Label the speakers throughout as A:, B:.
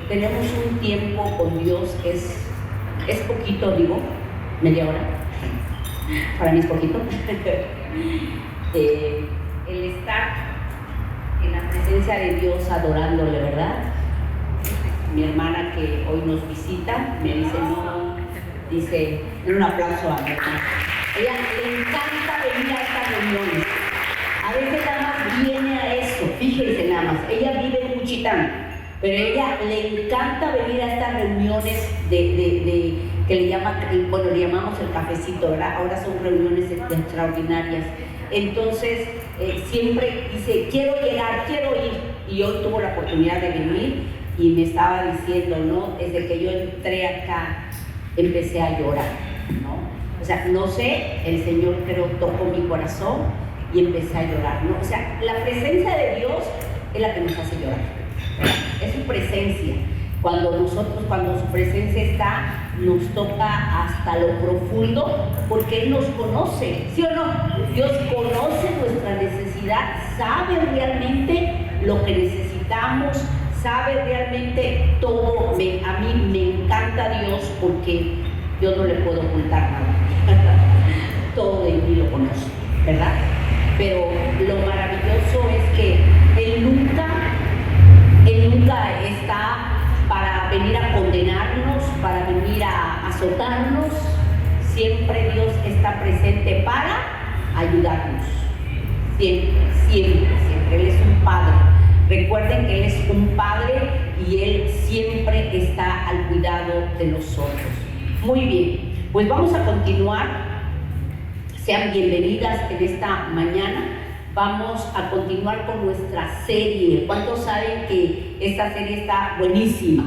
A: tenemos un tiempo con Dios, es poquito, digo, media hora, para mí es poquito, el estar en la presencia de Dios adorándole, ¿verdad? Mi hermana que hoy nos visita me dice, no, dice, en un aplauso a mi hermana. Ella le encanta venir a estas reuniones. A veces nada más viene a eso, fíjense nada más. Ella vive en Juchitán, pero ella le encanta venir a estas reuniones que le llamamos el cafecito, ¿verdad? Ahora son reuniones extraordinarias. Entonces, siempre dice, quiero llegar, quiero ir. Y hoy tuvo la oportunidad de venir y me estaba diciendo, ¿no? Desde que yo entré acá, empecé a llorar, ¿no? O sea, no sé, el Señor creo tocó mi corazón y empecé a llorar, ¿no? O sea, la presencia de Dios es la que nos hace llorar, ¿verdad? Es su presencia. Cuando su presencia está, nos toca hasta lo profundo, porque Él nos conoce, ¿sí o no? Dios conoce nuestra necesidad, sabe realmente lo que necesitamos, sabe realmente todo. A mí me encanta Dios porque yo no le puedo ocultar nada. Todo de mí lo conoce, ¿verdad? Pero lo maravilloso es que Él nunca está para venir a condenarnos, para venir a azotarnos. Siempre Dios está presente para ayudarnos. Siempre, siempre, siempre. Él es un Padre. Recuerden que Él es un Padre y Él siempre está al cuidado de nosotros. Muy bien, pues vamos a continuar. Sean bienvenidas en esta mañana. Vamos a continuar con nuestra serie. ¿Cuántos saben que esta serie está buenísima?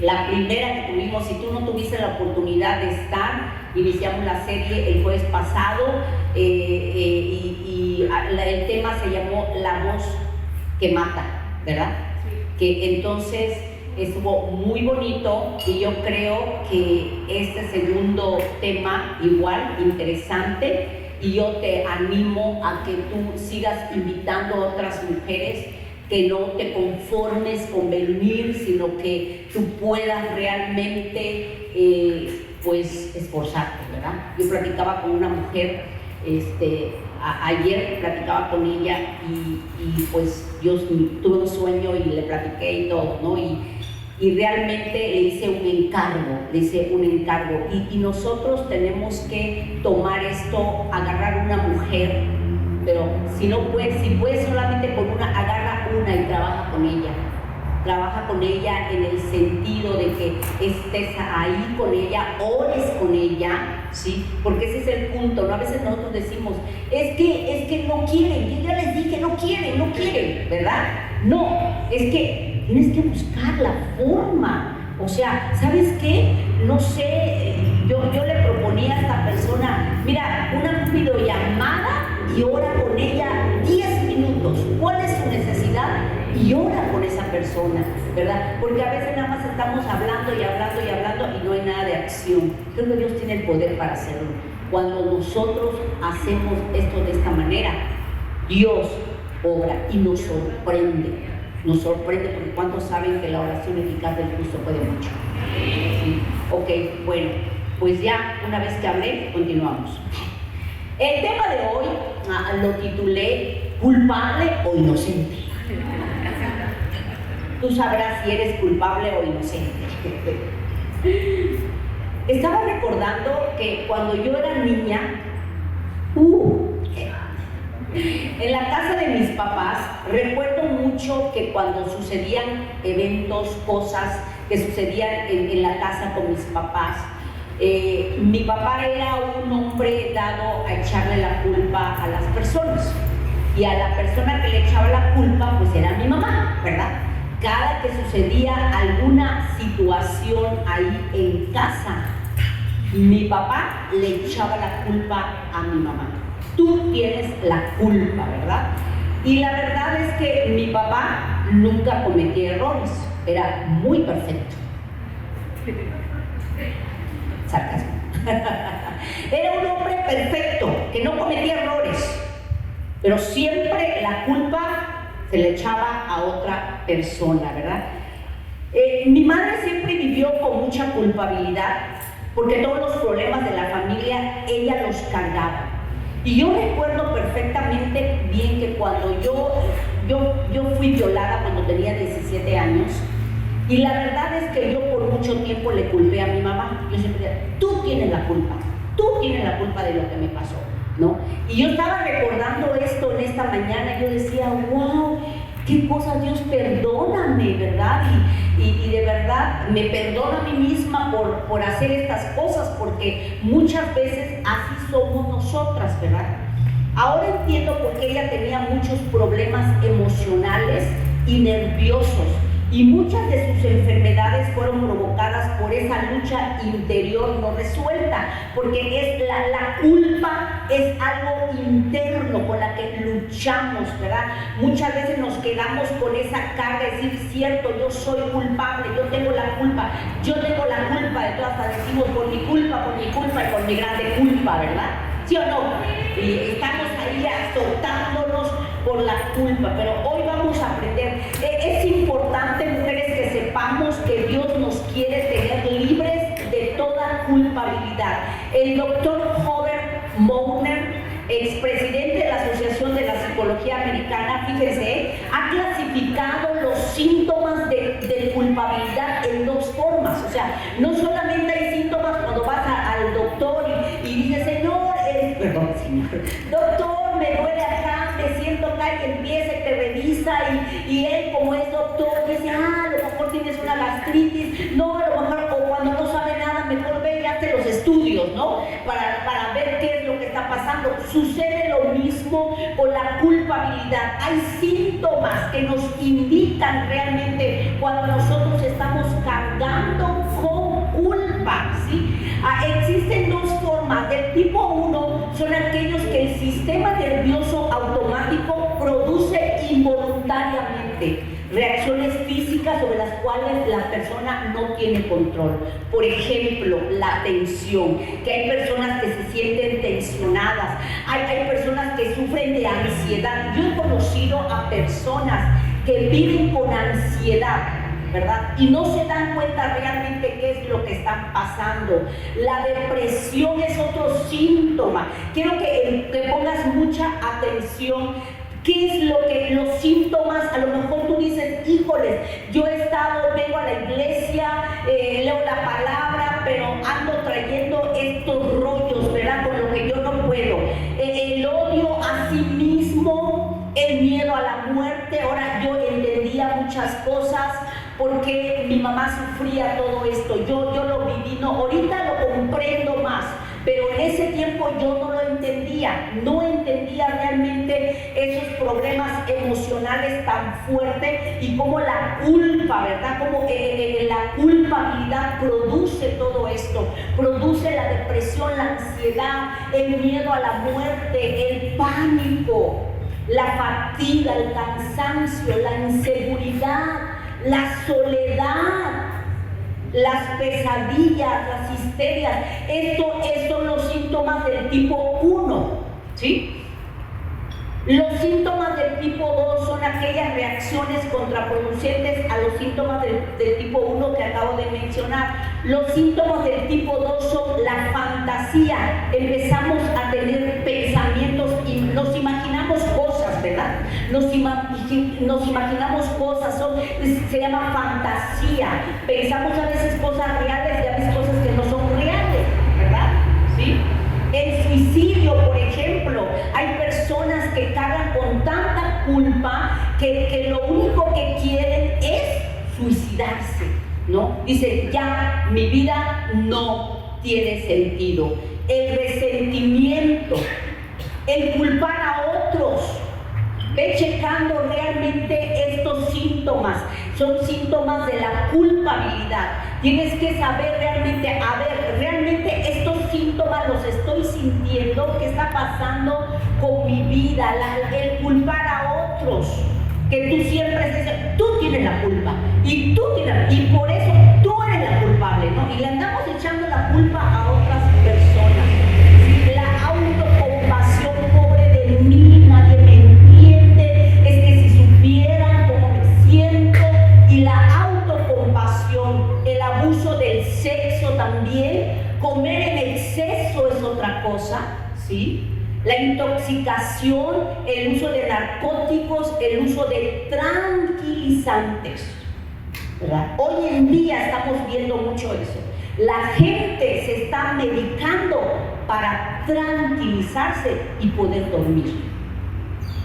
A: La primera que tuvimos, si tú no tuviste la oportunidad de estar, iniciamos la serie el jueves pasado y el tema se llamó La voz que mata, ¿verdad? Sí. Que entonces estuvo muy bonito y yo creo que este segundo tema igual interesante. Y yo te animo a que tú sigas invitando a otras mujeres, que no te conformes con venir, sino que tú puedas realmente pues esforzarte, ¿verdad? Yo platicaba con una mujer, ayer platicaba con ella y pues yo tuve un sueño y le platiqué y todo, ¿no? Y realmente le hice un encargo, y nosotros tenemos que tomar esto, agarrar una mujer, pero si puedes solamente con una, agarra una y trabaja con ella en el sentido de que estés ahí con ella, ores con ella, ¿sí? Porque ese es el punto, ¿no? A veces nosotros decimos, es que no quieren, yo ya les dije, no quieren, ¿verdad? No, es que tienes que buscar la forma. O sea, ¿sabes qué? No sé, yo le proponía a esta persona, mira, una videollamada y ora con ella 10 minutos. ¿Cuál es su necesidad? Y ora con esa persona, ¿verdad? Porque a veces nada más estamos hablando y no hay nada de acción. Creo que Dios tiene el poder para hacerlo. Cuando nosotros hacemos esto de esta manera, Dios obra y nos sorprende. Nos sorprende, porque ¿cuántos saben que la oración eficaz del justo puede mucho? ¿Sí? Ok, bueno, pues ya una vez que hablé, continuamos. El tema de hoy lo titulé ¿culpable o inocente? Tú sabrás si eres culpable o inocente. Estaba recordando que cuando yo era niña, en la casa de mis papás, recuerdo mucho que cuando sucedían eventos, cosas que sucedían en la casa con mis papás, mi papá era un hombre dado a echarle la culpa a las personas, y a la persona que le echaba la culpa pues era mi mamá, ¿verdad? Cada que sucedía alguna situación ahí en casa, mi papá le echaba la culpa a mi mamá. Tú tienes la culpa, ¿verdad? Y la verdad es que mi papá nunca cometía errores, era muy perfecto. Sarcasmo. Era un hombre perfecto, que no cometía errores, pero siempre la culpa se le echaba a otra persona, ¿verdad? Mi madre siempre vivió con mucha culpabilidad porque todos los problemas de la familia ella los cargaba. Y yo recuerdo perfectamente bien que cuando yo fui violada cuando tenía 17 años, y la verdad es que yo por mucho tiempo le culpé a mi mamá. Yo siempre decía, tú tienes la culpa de lo que me pasó, ¿no? Y yo estaba recordando esto en esta mañana y yo decía, wow, qué cosas, Dios, perdóname, ¿verdad? Y de verdad me perdono a mí misma por hacer estas cosas, porque muchas veces así somos nosotras, ¿verdad? Ahora entiendo por qué ella tenía muchos problemas emocionales y nerviosos, y muchas de sus enfermedades fueron provocadas por esa lucha interior no resuelta, porque es la culpa es algo interno con la que luchamos, ¿verdad? Muchas veces nos quedamos con esa carga de decir, cierto, yo soy culpable, yo tengo la culpa de todas, hasta decimos por mi culpa y por mi grande culpa, ¿verdad? ¿Sí o no? Y estamos ahí azotándonos por la culpa, pero hoy vamos a aprender. Es importante, mujeres, que sepamos que Dios nos quiere tener libres de toda culpabilidad. El doctor Robert Mauner, expresidente de la Asociación de la Psicología Americana, fíjense, ha clasificado los síntomas de culpabilidad en dos formas. O sea, no solamente hay síntomas cuando vas al doctor y dices, señor, doctor, me duele acá, me siento acá, y empieza y te revisa, y él, como es doctor, dice, a lo mejor tienes una gastritis, no, a lo mejor, o cuando no sabe nada, mejor ve y hace los estudios, ¿no? Para ver qué es lo que está pasando. Sucede lo mismo con la culpabilidad. Hay síntomas que nos indican realmente cuando nosotros estamos cargando con culpa, ¿sí? Existen dos formas. Del tipo 1 son aquellos que el sistema nervioso automático produce involuntariamente reacciones físicas sobre las cuales la persona no tiene control. Por ejemplo, la tensión, que hay personas que se sienten tensionadas, hay personas que sufren de ansiedad. Yo he conocido a personas que viven con ansiedad, ¿verdad? Y no se dan cuenta realmente qué es lo que están pasando. La depresión es otro síntoma. Quiero que pongas mucha atención. ¿Qué es los síntomas? A lo mejor tú dices, híjoles, yo vengo a la iglesia, leo la palabra, pero ando trayendo estos rollos, ¿verdad? Con lo que yo no puedo. El odio a sí mismo, el miedo a la muerte. Ahora yo entendía muchas cosas porque mi mamá sufría todo esto. Yo lo viví, no, ahorita lo comprendo más. Pero en ese tiempo yo no lo entendía, no entendía realmente esos problemas emocionales tan fuertes y cómo la culpa, ¿verdad? Cómo la culpabilidad produce todo esto, produce la depresión, la ansiedad, el miedo a la muerte, el pánico, la fatiga, el cansancio, la inseguridad, la soledad, las pesadillas, las histerias. Estos son los síntomas del tipo 1, ¿sí? Los síntomas del tipo 2 son aquellas reacciones contraproducentes a los síntomas del tipo 1 que acabo de mencionar. Los síntomas del tipo 2 son la fantasía. Empezamos a tener pensamientos y nos imaginamos cosas, ¿verdad? Nos imaginamos cosas, se llama fantasía. Pensamos a veces cosas reales y a veces cosas que no son reales, ¿verdad? ¿Sí? El suicidio, por ejemplo, hay personas que cargan con tanta culpa que lo único que quieren es suicidarse, ¿no? Dicen, ya, mi vida no tiene sentido. El resentimiento, el culpar a otros. Ve checando realmente estos síntomas. Son síntomas de la culpabilidad. Tienes que saber realmente, realmente estos síntomas los estoy sintiendo. ¿Qué está pasando con mi vida? El culpar a otros. Que tú siempre dices, tú tienes la culpa. Y por eso tú eres la culpable, ¿no? Y le andamos echando la culpa a otras personas. La autocompasión, pobre de mí, nadie me entiende. Es que si supieran cómo me siento. Y la autocompasión también. Comer en exceso es otra cosa, ¿sí? La intoxicación, el uso de narcóticos, el uso de tranquilizantes, ¿verdad? Hoy en día estamos viendo mucho eso. La gente se está medicando para tranquilizarse y poder dormir,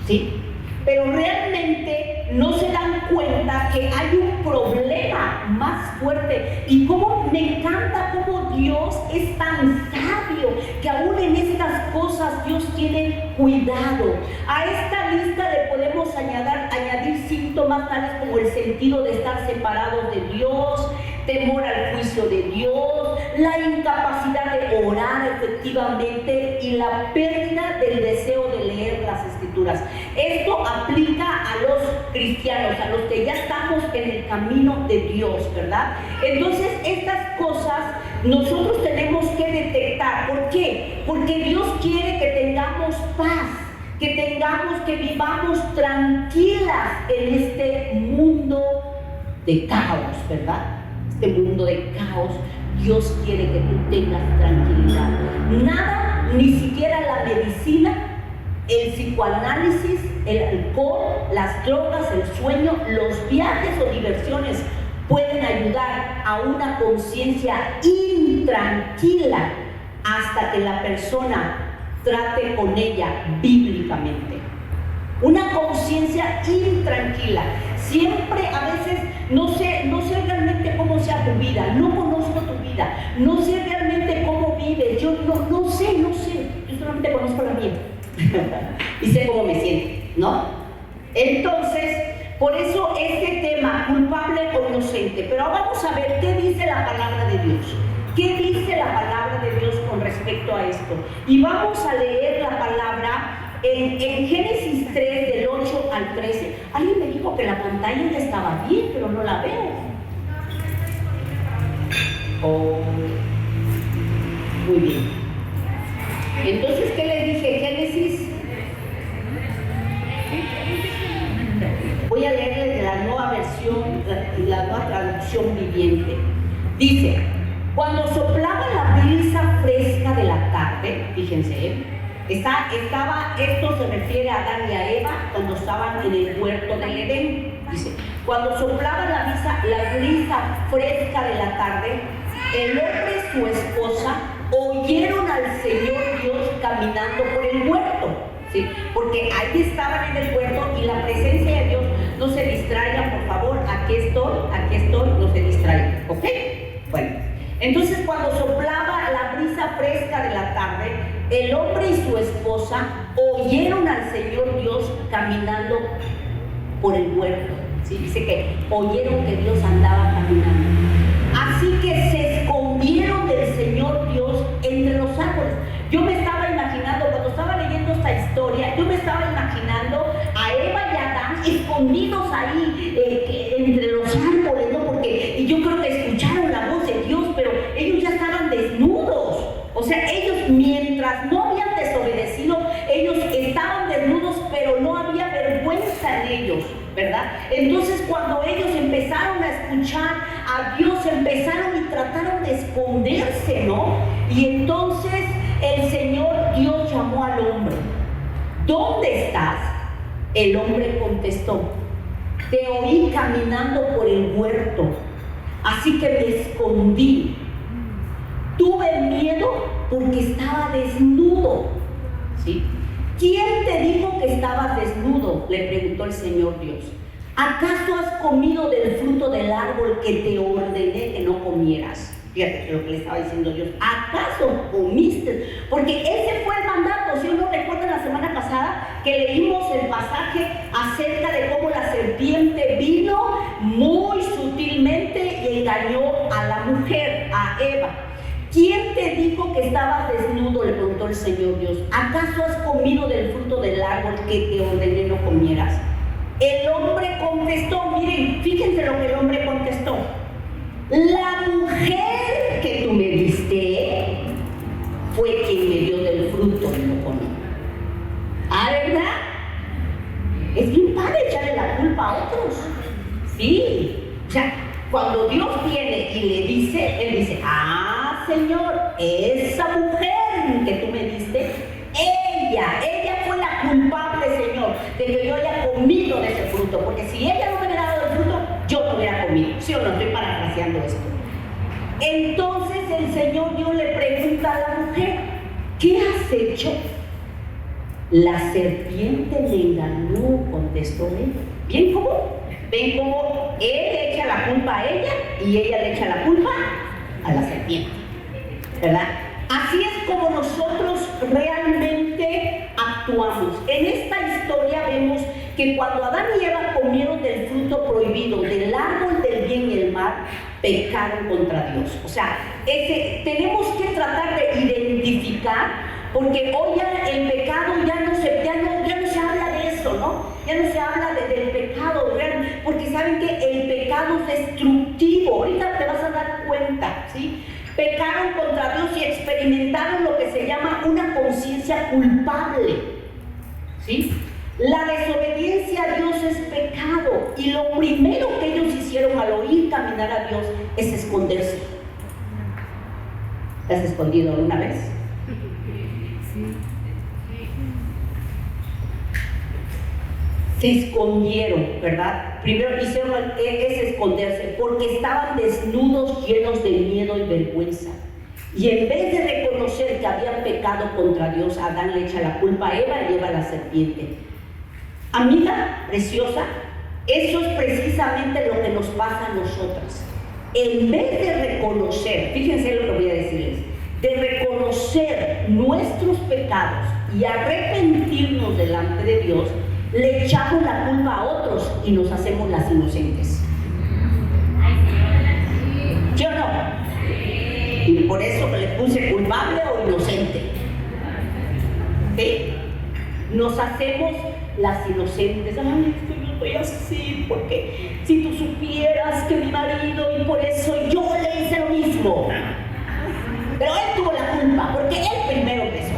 A: ¿sí? Pero realmente no se dan cuenta que hay un problema más fuerte. Y cómo me encanta cómo Dios es tan sabio, que aún en estas cosas Dios tiene cuidado. A esta lista le podemos añadir síntomas tales como el sentido de estar separados de Dios, temor al juicio de Dios, la incapacidad de orar efectivamente y la pérdida del deseo de leer las Escrituras. Esto aplica a los cristianos, a los que ya estamos en el camino de Dios, ¿verdad? Entonces, estas cosas nosotros tenemos que detectar. ¿Por qué? Porque Dios quiere que tengamos paz, que vivamos tranquilas en este mundo de caos, ¿verdad? Este mundo de caos, Dios quiere que tú tengas tranquilidad. Nada, ni siquiera la medicina, el psicoanálisis, el alcohol, las drogas, el sueño, los viajes o diversiones pueden ayudar a una conciencia intranquila hasta que la persona trate con ella bíblicamente. Una conciencia intranquila. Siempre, a veces, no sé realmente cómo sea tu vida, no conozco tu vida, no sé realmente cómo vives, yo no sé, yo solamente conozco la mía y sé cómo me siento, ¿no? Entonces, por eso este tema, culpable o inocente. Pero vamos a ver qué dice la palabra de Dios. ¿Qué dice la palabra de Dios con respecto a esto? Y vamos a leer la palabra en Génesis 3, del 8 al 13. Alguien me dijo que la pantalla ya estaba bien, pero no la veo. Oh, muy bien. Entonces, ¿qué le dije? Génesis. Voy a leerles de la nueva versión, la nueva traducción viviente. Dice: cuando soplaba la brisa fresca de la tarde, fíjense, esto se refiere a Adán y a Eva cuando estaban en el huerto del Edén. Dice: cuando soplaba la brisa fresca de la tarde, el hombre y su esposa oyeron al Señor Dios caminando por el huerto, ¿sí? Porque ahí estaban en el huerto y la presencia de Dios. No se distraigan, por favor. Aquí estoy, no se distraigan, ¿ok? Bueno, entonces cuando soplaba la brisa fresca de la tarde, el hombre y su esposa oyeron al Señor Dios caminando por el huerto, ¿sí? Dice que oyeron que Dios andaba caminando. Así que se escondieron del Señor Dios entre los árboles. Yo me estaba imaginando, cuando estaba leyendo esta historia, yo me estaba imaginando a Eva y a Adán escondidos ahí entre los árboles, ¿no? Porque yo creo que escucharon la voz de Dios, pero ellos ya estaban desnudos. O sea, ellos, mientras no habían desobedecido, ellos estaban desnudos, pero no había vergüenza en ellos, ¿verdad? Entonces, cuando ellos empezaron a escuchar a Dios, empezaron y trataron de esconderse, ¿no? Y entonces el Señor Dios llamó al hombre. ¿Dónde estás? El hombre contestó: te oí caminando por el huerto, así que me escondí. Tuve miedo porque estaba desnudo, ¿sí? ¿Quién te dijo que estabas desnudo?, le preguntó el Señor Dios. ¿Acaso has comido del fruto del árbol que te ordené que no comieras? Fíjate lo que le estaba diciendo Dios. ¿Acaso comiste? Porque ese fue el mandato. Si uno recuerda la semana pasada que leímos el pasaje acerca de cómo la serpiente vino muy sutilmente y engañó a la mujer, a Eva. ¿Quién te dijo que estabas desnudo?, le preguntó el Señor Dios. ¿Acaso has comido del fruto del árbol que te ordené no comieras? El hombre contestó, miren, fíjense lo que el hombre contestó: la mujer que tú me diste fue quien me dio del fruto y no comí. ¿Ah, verdad? Es bien padre echarle la culpa a otros. Sí, o sea, cuando Dios viene y le dice, él dice: ah, Señor, esa mujer que tú me diste, ella fue la culpable, Señor, de que yo haya comido de ese fruto, porque si ella no me hubiera dado el fruto, yo no hubiera comido. ¿Sí o no? Estoy parafraseando esto. Entonces el Señor Dios le pregunta a la mujer, ¿qué has hecho? La serpiente le engañó, contestó él. ¿Bien cómo? ¿Ven cómo él le echa la culpa a ella y ella le echa la culpa a la serpiente? ¿Verdad? Así es como nosotros realmente actuamos. En esta historia vemos que cuando Adán y Eva comieron del fruto prohibido, del árbol del bien y el mal, pecaron contra Dios. O sea, tenemos que tratar de identificar, porque hoy ya el pecado ya no se habla de eso, ¿no? Ya no se habla del pecado real, porque saben que el pecado es destructivo. Ahorita te vas a dar cuenta, ¿sí? Pecaron contra Dios y experimentaron lo que se llama una conciencia culpable, ¿sí? La desobediencia a Dios es pecado, y lo primero que ellos hicieron al oír caminar a Dios es esconderse. ¿Te has escondido alguna vez? Se escondieron, ¿verdad? Primero hicieron es esconderse, porque estaban desnudos, llenos de miedo y vergüenza. Y en vez de reconocer que habían pecado contra Dios, Adán le echa la culpa a Eva y Eva a la serpiente. Amiga preciosa, eso es precisamente lo que nos pasa a nosotras. En vez de reconocer, fíjense lo que voy a decirles, de reconocer nuestros pecados y arrepentirnos delante de Dios, le echamos la culpa a otros y nos hacemos las inocentes. ¿Sí o no? Y por eso que le puse culpable o inocente. ¿Sí? Nos hacemos las inocentes. Ay, es que yo estoy así, porque si tú supieras que mi marido, y por eso yo le hice lo mismo. Pero él tuvo la culpa, porque él primero empezó.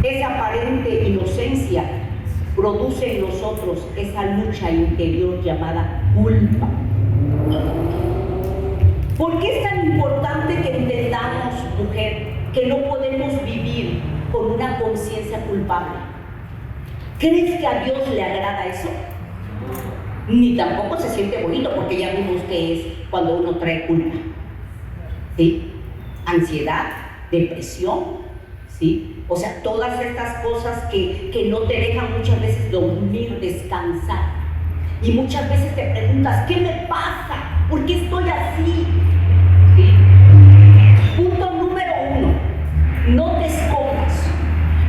A: Esa aparente inocencia produce en nosotros esa lucha interior llamada culpa. ¿Por qué es tan importante que entendamos, mujer, que no podemos vivir con una conciencia culpable? ¿Crees que a Dios le agrada eso? Ni tampoco se siente bonito, porque ya vimos que es cuando uno trae culpa, ¿sí? Ansiedad, depresión, ¿sí? O sea, todas estas cosas que no te dejan muchas veces dormir, descansar. Y muchas veces te preguntas, ¿qué me pasa? ¿Por qué estoy así? ¿Sí? Punto número 1, no te escondas.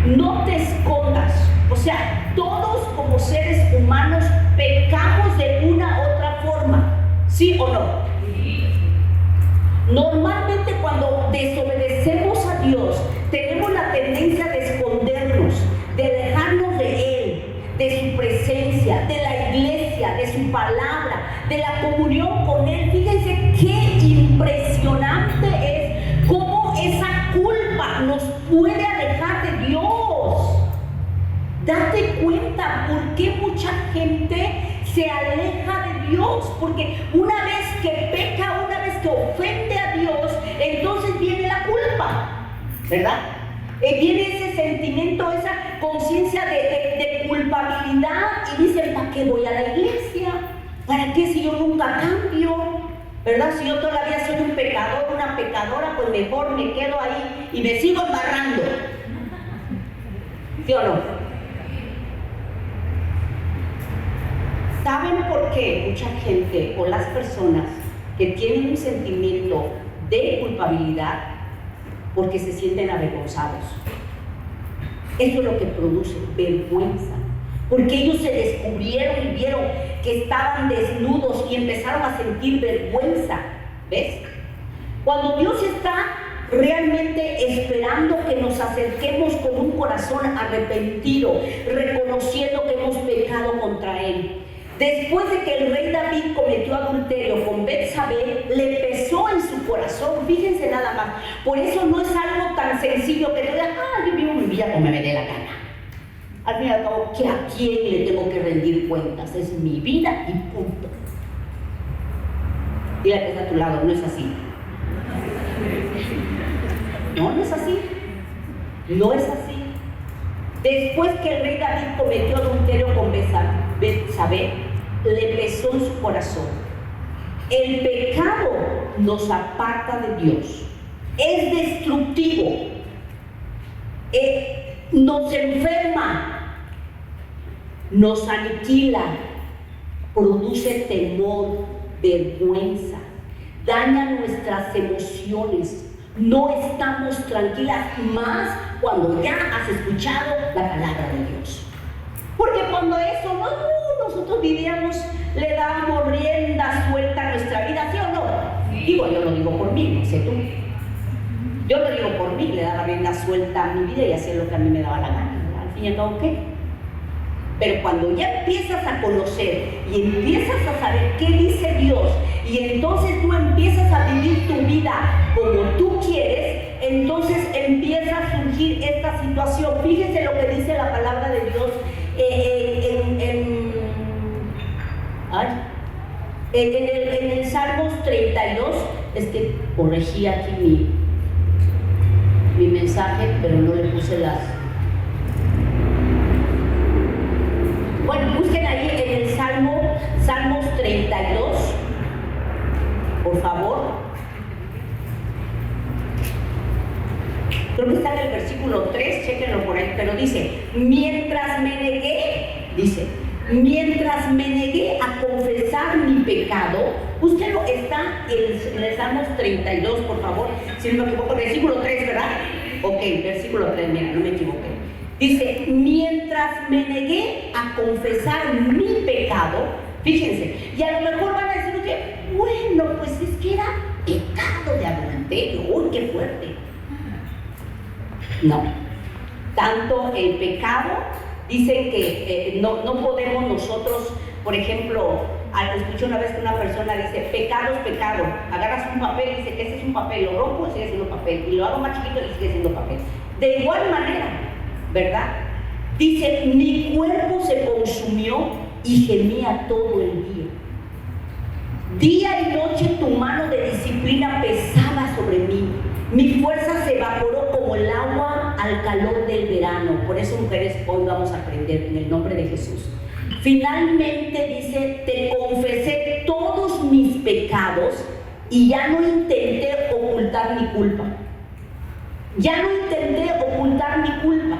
A: No te escondas. O sea, todos como seres humanos pecamos de una u otra forma. ¿Sí o no? Sí. Normalmente cuando desobedecemos a Dios, tenemos la tendencia de escondernos, de alejarnos de Él, de su presencia, de la iglesia, de su palabra, de la comunión con Él. Fíjense qué impresionante es cómo esa culpa nos puede alejar de Dios. Date cuenta por qué mucha gente se aleja de Dios, porque una vez que peca, una vez que ofende a Dios, entonces viene la culpa, ¿verdad? Viene ese sentimiento, esa conciencia de culpabilidad, y dicen, ¿para qué voy a la iglesia? ¿Para qué si yo nunca cambio? ¿Verdad? Si yo todavía soy un pecador, una pecadora, pues mejor me quedo ahí y me sigo embarrando. ¿Sí o no? ¿Saben por qué mucha gente o las personas que tienen un sentimiento de culpabilidad? Porque se sienten avergonzados. Eso es lo que produce vergüenza. Porque ellos se descubrieron y vieron que estaban desnudos y empezaron a sentir vergüenza. ¿Ves? Cuando Dios está realmente esperando que nos acerquemos con un corazón arrepentido, reconociendo que hemos pecado contra Él. Después de que el rey David cometió adulterio con Betsabé, le pesó en su corazón. Fíjense nada más. Por eso no es algo tan sencillo que tú digas, yo vivo mi vida como me dé la gana. Al fin y al cabo, ¿que a quién le tengo que rendir cuentas? Es mi vida y punto. Dile que está a tu lado, no es así. No, no es así. No es así. Después que el rey David cometió adulterio con Betsabé, le pesó en su corazón. El pecado nos aparta de Dios. Es destructivo. Nos enferma. Nos aniquila. Produce temor, vergüenza. Daña nuestras emociones. No estamos tranquilas, más cuando ya has escuchado la palabra de Dios. Porque cuando eso nosotros vivíamos, le dábamos rienda suelta a nuestra vida, ¿sí o no? Sí. Digo, yo lo digo por mí, no sé tú. Yo lo digo por mí, le daba rienda suelta a mi vida y hacía lo que a mí me daba la gana. Al fin y al cabo, ¿qué? Pero cuando ya empiezas a conocer y empiezas a saber qué dice Dios, y entonces tú empiezas a vivir tu vida como tú quieres, entonces empieza a surgir esta situación. Fíjense lo que dice la palabra de Dios en el Salmos 32. Es que corregí aquí mi mensaje, pero no le puse las... Bueno, busquen ahí en el Salmos 32, por favor. Creo que está en el versículo 3, chéquenlo por ahí, pero dice, mientras me negué a confesar mi pecado, búsquenlo, está en el Salmos 32, por favor, si no me equivoco, versículo 3, ¿verdad? Ok, versículo 3, mira, no me equivoqué. Dice, mientras me negué a confesar mi pecado, fíjense, y a lo mejor van a decir que, bueno, pues es que era pecado de adulterio, ¡uy, qué fuerte! No, tanto el pecado, dicen que no podemos nosotros, por ejemplo, escuché una vez que una persona dice, pecado es pecado, agarras un papel y dice que ese es un papel, lo rompo y sigue siendo papel, y lo hago más chiquito y sigue siendo papel. De igual manera, ¿verdad? Dice, mi cuerpo se consumió y gemía todo el día. Día y noche tu mano de disciplina pesaba sobre mí. Mi fuerza se evaporó como el agua al calor del verano. Por eso, mujeres, hoy vamos a aprender en el nombre de Jesús. Finalmente dice, te confesé todos mis pecados y ya no intenté ocultar mi culpa. Ya no intenté ocultar mi culpa.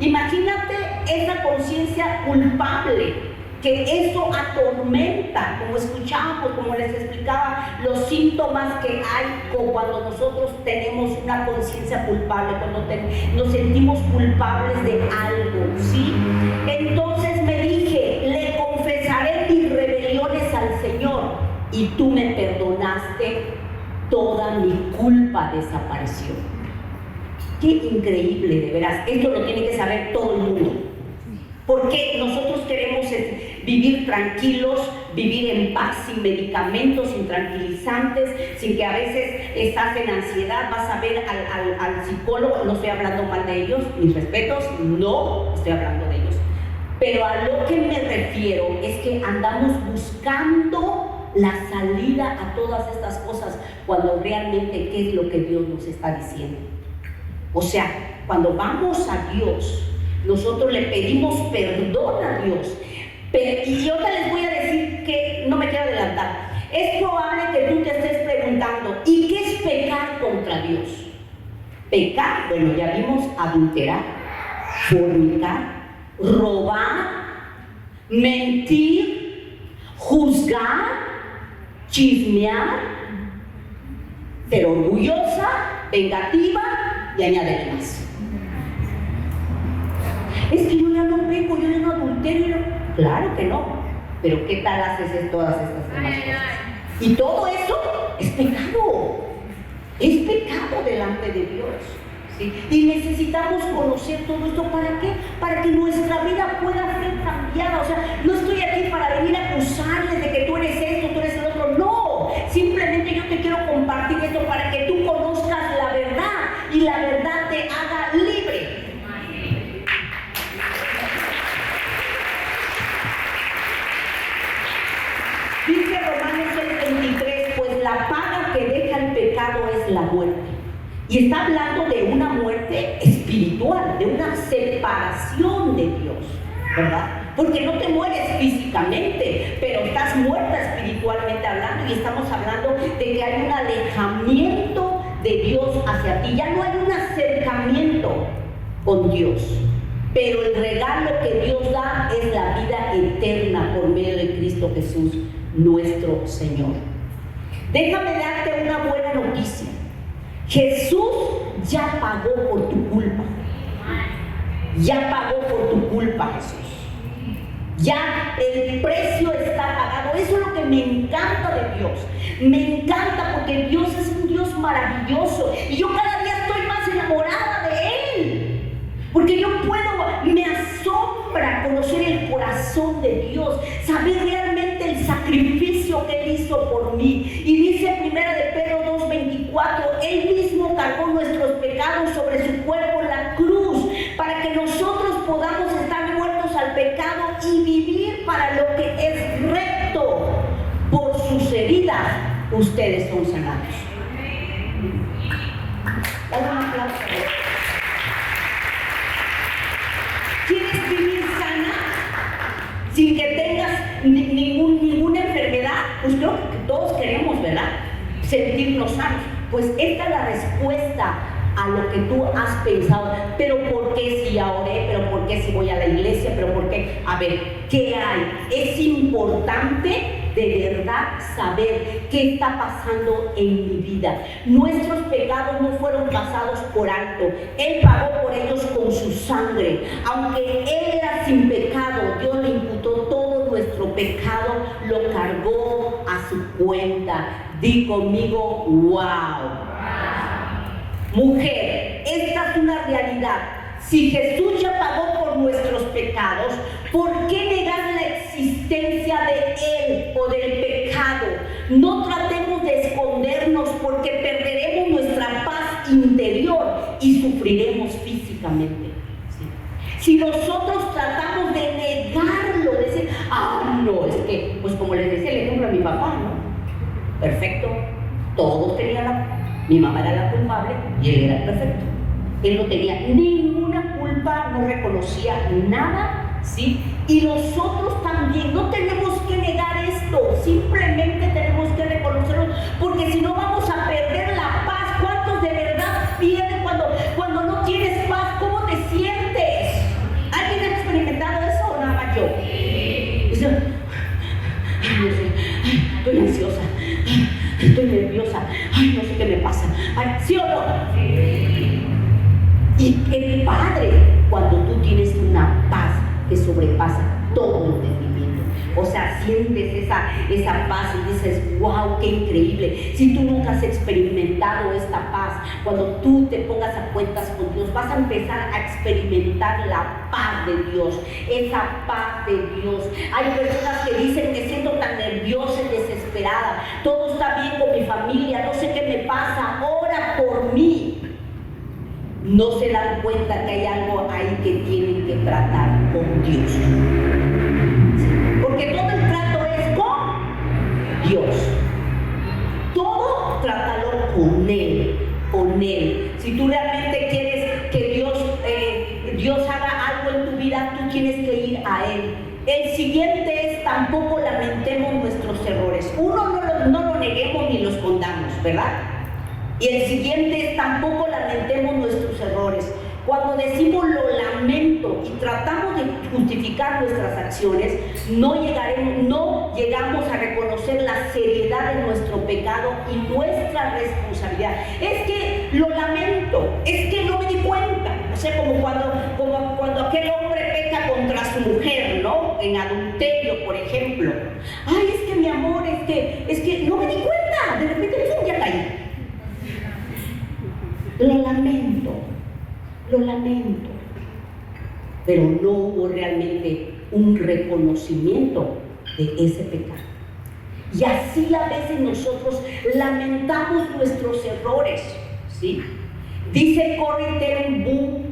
A: Imagínate esa conciencia culpable, que eso atormenta, como escuchábamos, como les explicaba, los síntomas que hay cuando nosotros tenemos una conciencia culpable, cuando nos sentimos culpables de algo, ¿sí? Entonces me dije, le confesaré mis rebeliones al Señor y tú me perdonaste, toda mi culpa desapareció. Qué increíble, de veras. Esto lo tiene que saber todo el mundo. Porque nosotros queremos vivir tranquilos, vivir en paz, sin medicamentos, sin tranquilizantes, sin que a veces estás en ansiedad, vas a ver al psicólogo. No estoy hablando mal de ellos, mis respetos, no estoy hablando de ellos. Pero a lo que me refiero es que andamos buscando la salida a todas estas cosas, cuando realmente ¿qué es lo que Dios nos está diciendo? O sea, cuando vamos a Dios, nosotros le pedimos perdón a Dios. Y yo te les voy a decir que, no me quiero adelantar, es probable que tú te estés preguntando, ¿y qué es pecar contra Dios? Pecar, bueno, ya vimos, adulterar, fornicar, robar, mentir, juzgar, chismear, ser orgullosa, vengativa, y añadir más. Es que yo ya no peco, yo ya no adulterio. Claro que no, pero ¿qué tal haces todas estas demás cosas? Y todo eso es pecado delante de Dios, ¿sí? Y necesitamos conocer todo esto. ¿Para qué? Para que nuestra vida pueda ser cambiada. O sea, no estoy aquí para venir a acusarles de que tú eres esto, tú eres el otro. No, simplemente yo te quiero compartir esto para que tú conozcas la verdad y la verdad te haga libre. Dice Romanos 6:23, arma que deja el pecado es la muerte. Y está hablando de una muerte espiritual, de una separación de Dios, ¿verdad? Porque no te mueres físicamente, pero estás muerta espiritualmente hablando, y estamos hablando de que hay un alejamiento de Dios hacia ti. Ya no hay un acercamiento con Dios, pero el regalo que Dios da es la vida eterna por medio de Cristo Jesús, nuestro Señor. Déjame darte una buena noticia. Jesús ya pagó por tu culpa. Ya pagó por tu culpa, Jesús. Ya el precio está pagado. Eso es lo que me encanta de Dios. Me encanta porque Dios es un Dios maravilloso. Y yo cada día estoy más enamorada de Él. Porque yo me asombra conocer el corazón de Dios. Saber realmente el sacrificio que Él hizo por mí. Y dice 1 de Pedro 2:24, Él mismo cargó nuestros pecados sobre su cuerpo en la cruz, para que nosotros podamos estar muertos al pecado y vivir para lo que es recto. Por sus heridas ustedes son sanados. Dale un aplauso. ¿Quieres vivir sana sin que tengas ninguna enfermedad? Pues creo que todos queremos, ¿verdad? Sentirnos sanos. Pues esta es la respuesta a lo que tú has pensado. Pero ¿por qué si ya oré? ¿Pero por qué si voy a la iglesia? ¿Pero por qué? A ver, ¿qué hay? Es importante de verdad saber qué está pasando en mi vida. Nuestros pecados no fueron pasados por alto. Él pagó por ellos con su sangre. Aunque Él era sin pecado, Dios le imputó todo nuestro pecado, lo cargó a su cuenta. Di conmigo, wow. Mujer, esta es una realidad. Si Jesús ya pagó por nuestros pecados, ¿por qué negar la existencia de Él o del pecado? No tratemos de escondernos, porque perderemos nuestra paz interior y sufriremos físicamente. Si nosotros tratamos de negarlo, de decir, no, es que, pues como les decía el ejemplo a mi papá, ¿no? Perfecto, todos tenían mi mamá era la culpable y él era el perfecto. Él no tenía ninguna culpa, no reconocía nada, ¿sí? Y nosotros también no tenemos que negar esto, simplemente tenemos que reconocerlo, porque si no vamos a perder la paz. ¿Cuántos de verdad pierden cuando no tienes paz? ¿Cómo te sientes? ¿Alguien ha experimentado eso o nada más yo? Dice, no sé, estoy ansiosa, estoy nerviosa, no sé qué me pasa. ¿Sí o no? Sí. Y qué padre cuando tú tienes una paz que sobrepasa todo entendimiento. O sea, sientes esa paz y dices, wow, qué increíble. Si tú nunca has experimentado esta paz, cuando tú te pongas a cuentas con Dios, vas a empezar a experimentar la paz de Dios, esa paz de Dios. Hay personas que dicen, me siento tan nerviosa y desesperada, todo está bien con mi familia, no sé qué me pasa, ora por mí. No se dan cuenta que hay algo ahí que tienen que tratar con Dios. Porque todo el trato es con Dios. Todo trátalo con Él. Si tú realmente quieres que Dios haga algo en tu vida, tú tienes que ir a Él. El siguiente es: tampoco lamentemos nuestros errores. Uno, no lo neguemos ni los escondamos, ¿verdad? Y el siguiente es: tampoco lamentemos nuestros errores. Cuando decimos lo lamento y tratamos de justificar nuestras acciones, no llegamos a reconocer la seriedad de nuestro pecado y nuestra responsabilidad. Es que lo lamento, es que no me di cuenta. O sea, como cuando aquel hombre peca contra su mujer, ¿no? En adulterio, por ejemplo. Ay, es que mi amor, es que no me di cuenta. De repente ya caí. Lo lamento, pero no hubo realmente un reconocimiento de ese pecado. Y así a veces nosotros lamentamos nuestros errores, ¿sí? Dice Corrie ten Boom,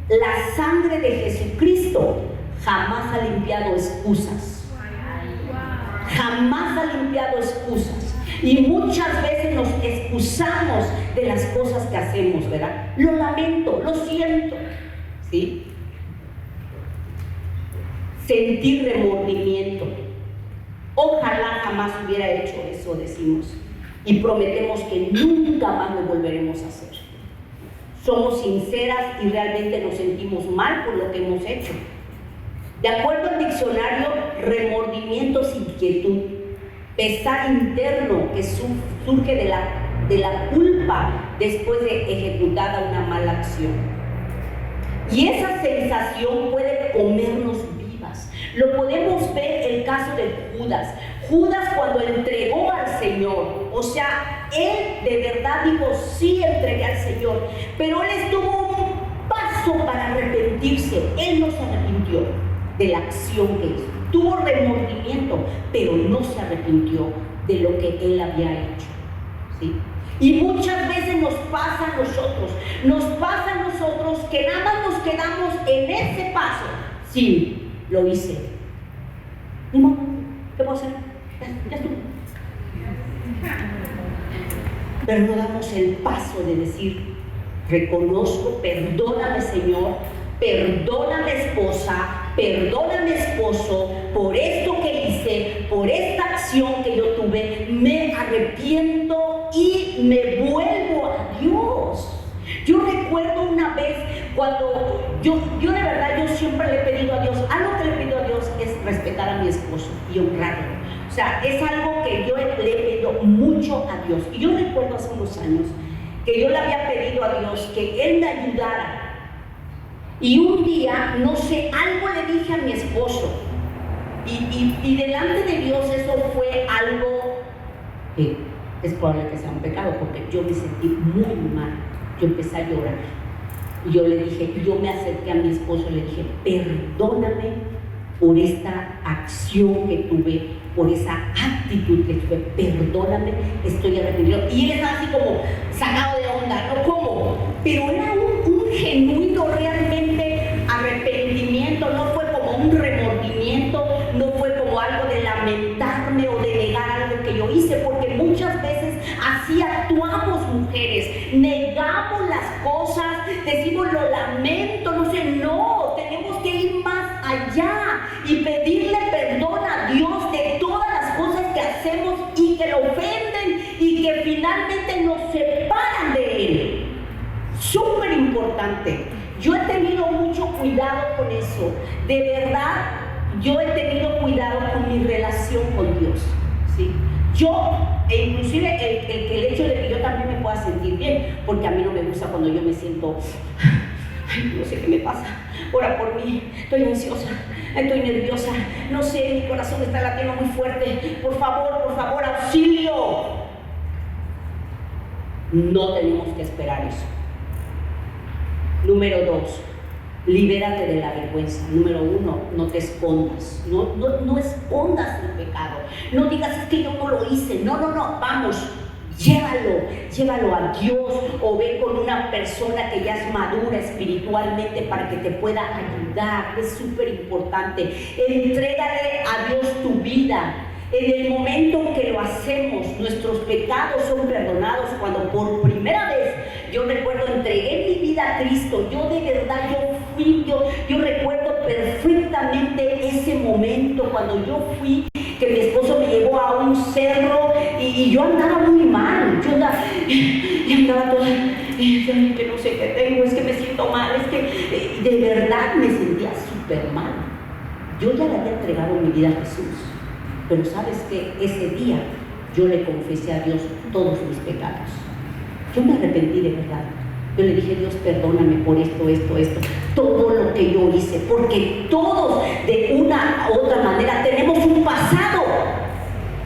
A: la sangre de Jesucristo jamás ha limpiado excusas. Jamás ha limpiado excusas. Y muchas veces nos excusamos de las cosas que hacemos, ¿verdad? Lo lamento, lo siento, ¿sí? Sentir remordimiento. Ojalá jamás hubiera hecho eso, decimos. Y prometemos que nunca más lo volveremos a hacer. Somos sinceras y realmente nos sentimos mal por lo que hemos hecho. De acuerdo al diccionario, remordimiento es inquietud, pesar interno que surge de la culpa después de ejecutada una mala acción. Y esa sensación puede comernos vivas. Lo podemos ver en el caso de Judas. Judas, cuando entregó al Señor, o sea, él de verdad dijo, sí entregué al Señor, pero él estuvo un paso para arrepentirse. Él no se arrepintió de la acción que hizo. Tuvo remordimiento, pero no se arrepintió de lo que él había hecho, ¿sí? Y muchas veces nos pasa a nosotros que nada más nos quedamos en ese paso. Sí, lo hice. Ni modo, ¿qué puedo hacer? Ya estuvo. Pero no damos el paso de decir, reconozco, perdóname Señor, perdóname esposa, perdóname esposo, por esto que hice, por esta acción que yo tuve, me arrepiento y me vuelvo a Dios. Yo recuerdo una vez cuando yo de verdad, yo siempre le he pedido a Dios, algo que le he pedido a Dios es respetar a mi esposo y honrarlo. O sea, es algo que yo le he pedido mucho a Dios. Y yo recuerdo hace unos años que yo le había pedido a Dios que Él me ayudara. Y un día, no sé, algo le dije a mi esposo. Y delante de Dios eso fue algo que es probable que sea un pecado, porque yo me sentí muy mal. Yo empecé a llorar. Y yo le dije, yo me acerqué a mi esposo y le dije, perdóname por esta acción que tuve, por esa actitud que tuve, perdóname, estoy arrepentido. Y él estaba así como sacado de onda, ¿no? ¿Cómo? Pero era un genuino realmente arrepentimiento, no fue como un remordimiento, no fue como algo de lamentarme o de negar algo que yo hice, porque muchas veces así actuamos mujeres, negamos las cosas, decimos lo lamento, no sé, no, tenemos que ir más allá y pedirle perdón a Dios de todas las cosas que hacemos y que lo ofenden y que finalmente nos separan de Él. Súper importante. Yo he tenido mucho cuidado con eso. De verdad, yo he tenido cuidado con mi relación con Dios, ¿sí? Yo, e inclusive el hecho de que yo también me pueda sentir bien, porque a mí no me gusta cuando yo me siento, ay, no sé qué me pasa, ora por mí, estoy ansiosa, estoy nerviosa, no sé, mi corazón está latiendo muy fuerte, por favor, auxilio. No tenemos que esperar eso. Número 2, libérate de la vergüenza. Número 1, no te escondas, no escondas el pecado, no digas es que yo no lo hice, no, vamos, llévalo a Dios, o ve con una persona que ya es madura espiritualmente para que te pueda ayudar. Es súper importante. Entrégale a Dios tu vida. En el momento en que lo hacemos, nuestros pecados son perdonados. Cuando por primera vez, yo recuerdo, entregué mi vida a Cristo, yo de verdad, yo recuerdo perfectamente ese momento cuando yo fui, que mi esposo me llevó a un cerro y yo andaba muy mal, yo andaba toda, que no sé qué tengo, es que me siento mal, es que de verdad me sentía súper mal. Yo ya le había entregado mi vida a Jesús. Pero ¿sabes qué? Ese día yo le confesé a Dios todos mis pecados. Yo me arrepentí de verdad. Yo le dije, Dios, perdóname por esto, todo lo que yo hice, porque todos de una u otra manera tenemos un pasado.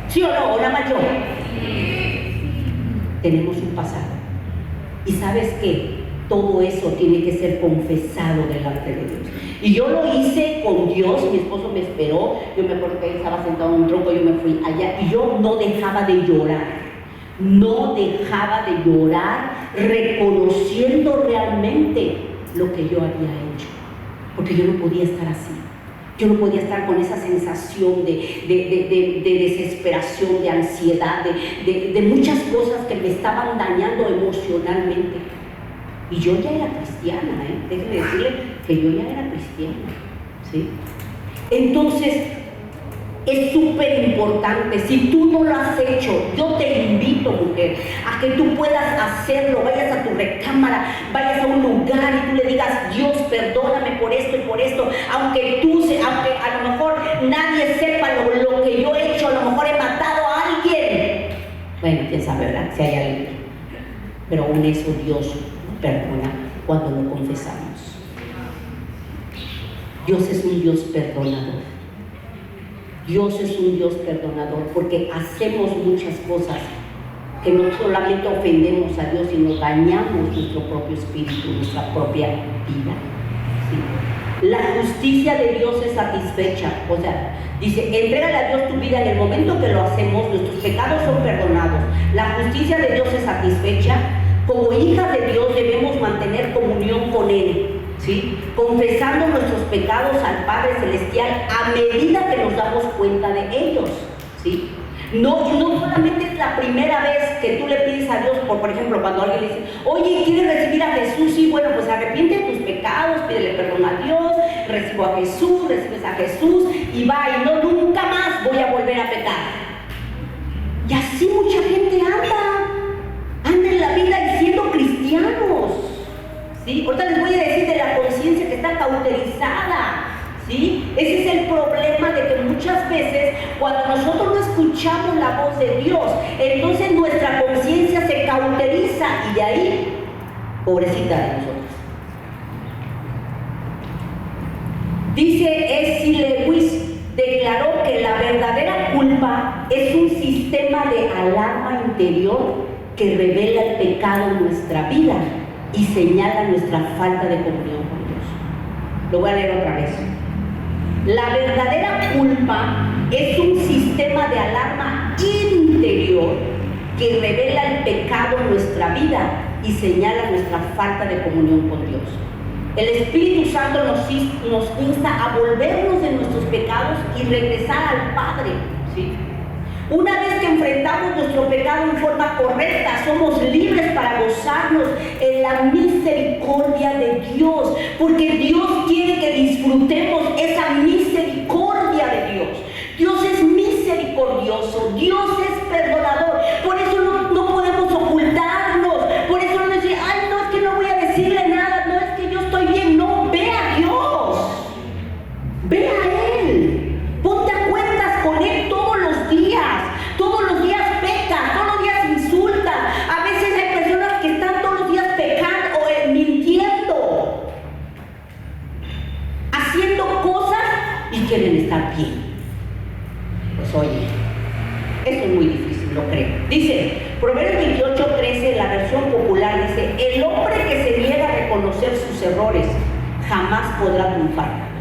A: ¿Sí o no? ¿O nada más yo? Tenemos un pasado. Y ¿sabes qué? Todo eso tiene que ser confesado delante de Dios. Y yo lo hice con Dios. Mi esposo me esperó. Yo me acuerdo que él estaba sentado en un tronco, yo me fui allá y yo no dejaba de llorar. No dejaba de llorar, reconociendo realmente lo que yo había hecho. Porque yo no podía estar así. Yo no podía estar con esa sensación de desesperación, de ansiedad, de muchas cosas que me estaban dañando emocionalmente. Y yo ya era cristiana, déjenme decirle que yo ya era cristiana, ¿sí? Entonces, es súper importante. Si tú no lo has hecho, yo te invito, mujer, a que tú puedas hacerlo. Vayas a tu recámara, vayas a un lugar y tú le digas: Dios, perdóname por esto y por esto. Aunque a lo mejor nadie sepa lo que yo he hecho, a lo mejor he matado a alguien. Bueno, quién sabe, ¿verdad? Si hay alguien. Pero aún eso Dios perdona cuando lo confesamos. Dios es un Dios perdonador. Dios es un Dios perdonador, porque hacemos muchas cosas que no solamente ofendemos a Dios, sino dañamos nuestro propio espíritu, nuestra propia vida, ¿sí? La justicia de Dios es satisfecha. O sea, dice: entrégale a Dios tu vida. En el momento que lo hacemos, nuestros pecados son perdonados. La justicia de Dios es satisfecha. Como hijas de Dios debemos mantener comunión con Él, ¿sí? Confesando nuestros pecados al Padre Celestial a medida que nos damos cuenta de ellos, ¿sí? No solamente es la primera vez que tú le pides a Dios, por ejemplo, cuando alguien le dice: oye, ¿quieres recibir a Jesús? Sí, bueno, pues arrepiente de tus pecados, pídele perdón a Dios, recibo a Jesús, recibes a Jesús y va, y no, nunca más voy a volver a pecar. Y así mucha gente anda en la vida diciendo cristianos, ¿sí? Ahorita les voy a decir de la conciencia que está cauterizada, ¿sí? Ese es el problema, de que muchas veces cuando nosotros no escuchamos la voz de Dios, entonces nuestra conciencia se cauteriza, y de ahí, pobrecita de nosotros. Dice S.C. Lewis, declaró que la verdadera culpa es un sistema de alarma interior que revela el pecado en nuestra vida y señala nuestra falta de comunión con Dios. Lo voy a leer otra vez. La verdadera culpa es un sistema de alarma interior que revela el pecado en nuestra vida y señala nuestra falta de comunión con Dios. El Espíritu Santo nos insta a volvernos de nuestros pecados y regresar al Padre, ¿sí? Una vez que enfrentamos nuestro pecado en forma correcta, somos libres para gozarnos en la misericordia de Dios, porque Dios quiere que disfrutemos esa misericordia de Dios. Dios es misericordioso, Dios es perdonador. Por eso no podemos ocultarnos, por eso no decir: ay, no, es que no voy a decirle nada, no, es que yo estoy bien. No, ve a Dios, ve a Él, ponte a cuentas con Él todos los días pecas, todos los días insultas. A veces hay personas que están todos los días pecando o mintiendo, haciendo cosas y quieren estar bien. Pues oye, eso es muy difícil, lo creo. Dice Proverbios 28:13, la versión popular, dice: el hombre que se niega a reconocer sus errores jamás podrá triunfar.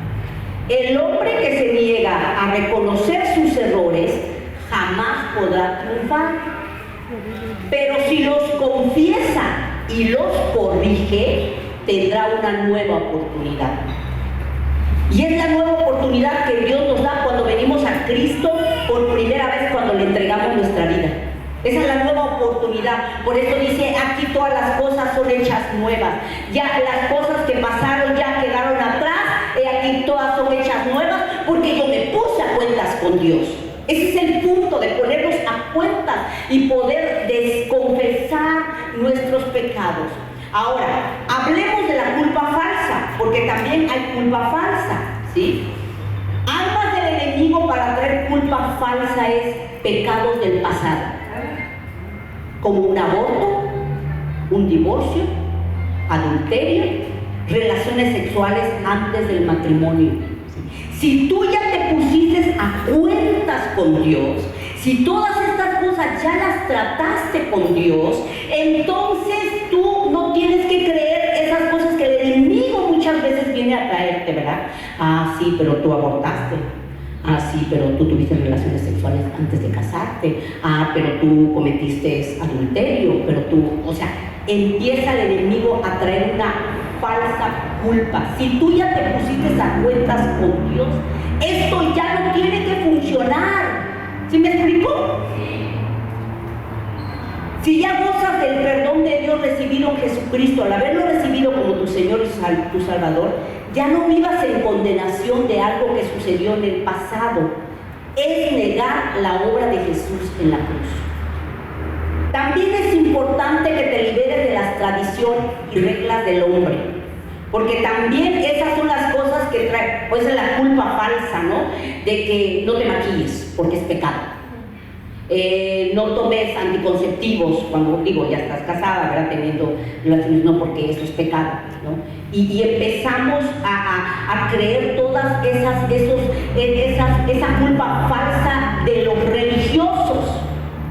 A: El hombre que se niega a reconocer sus errores jamás podrá triunfar. Pero si los confiesa y los corrige, tendrá una nueva oportunidad. Y es la nueva oportunidad que Dios nos da cuando venimos a Cristo por primera vez, cuando le entregamos nuestra vida. Esa es la nueva oportunidad. Por eso dice: aquí todas las cosas son hechas nuevas. Ya las cosas que pasaron ya quedaron atrás. Aquí todas son hechas nuevas, porque yo me puse a cuentas con Dios. Ese es el punto, de ponernos a cuentas y poder desconfesar nuestros pecados. Ahora, hablemos de la culpa falsa, porque también hay culpa falsa, ¿sí? Armas del enemigo para traer culpa falsa es pecados del pasado, como un aborto, un divorcio, adulterio, relaciones sexuales antes del matrimonio. Si tú ya te pusiste a cuentas con Dios, si todas estas cosas ya las trataste con Dios, entonces tú no tienes que creer esas cosas que el enemigo muchas veces viene a traerte, ¿verdad? Ah, sí, pero tú abortaste. Ah, sí, pero tú tuviste relaciones sexuales antes de casarte. Ah, pero tú cometiste adulterio, pero tú, o sea, empieza el enemigo a traer una falsa culpa. Si tú ya te pusiste a cuentas con Dios, Esto ya no tiene que funcionar. ¿Sí me explico? Si ya gozas del perdón de Dios recibido en Jesucristo, al haberlo recibido como tu Señor y tu Salvador, ya no vivas en condenación de algo que sucedió en el pasado. Es negar la obra de Jesús en la cruz. También es importante que te liberes de las tradiciones y reglas del hombre, porque también esas son las cosas que traen, pues es la culpa falsa, ¿no? De que no te maquilles, porque es pecado. No tomes anticonceptivos cuando, digo, ya estás casada, ¿verdad? Teniendo relaciones, no, porque eso es pecado, ¿no? Y empezamos a creer todas esa culpa falsa de los religiosos,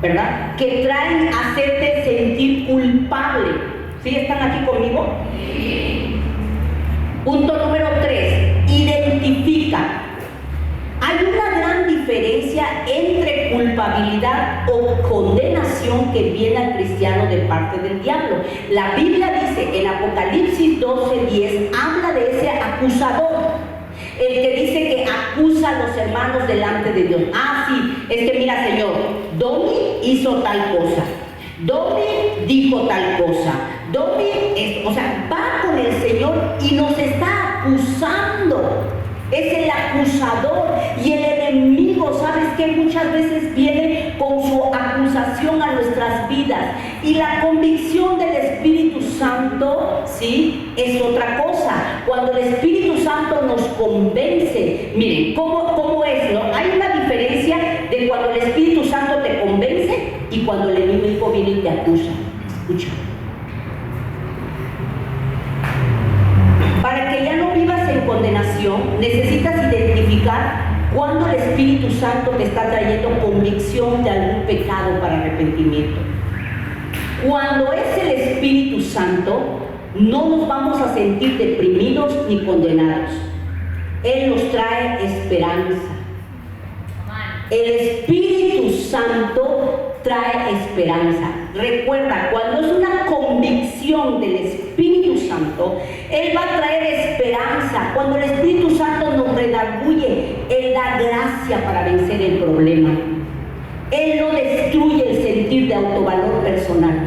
A: ¿verdad? Que traen a hacerte sentir culpable. ¿Sí están aquí conmigo? Sí. Punto número 3, identifica. Hay una gran diferencia entre culpabilidad o condenación que viene al cristiano de parte del diablo. La Biblia dice en Apocalipsis 12:10, habla de ese acusador, el que dice que acusa a los hermanos delante de Dios. Ah, sí, es que mira, Señor, Domi hizo tal cosa, Domi dijo tal cosa, Domi esto, o sea, va con el Señor y nos está acusando. Es el acusador y el enemigo, ¿sabes qué? Muchas veces viene con su acusación a nuestras vidas. Y la convicción del Espíritu Santo, ¿sí? Es otra cosa. Cuando el Espíritu Santo nos convence, miren, ¿cómo es, no? Hay una diferencia de cuando el Espíritu Santo te convence y cuando el enemigo viene y te acusa. Escucha. Para que ya no vivas en condenación, necesitas identificar cuando el Espíritu Santo te está trayendo convicción de algún pecado para arrepentimiento. Cuando es el Espíritu Santo, no nos vamos a sentir deprimidos ni condenados. Él nos trae esperanza. El Espíritu Santo trae esperanza. Recuerda, cuando es una convicción del Espíritu Santo, Él va a traer esperanza. Cuando el Espíritu Santo nos redarguye, Él da gracia para vencer el problema. Él no destruye el sentir de autovalor personal.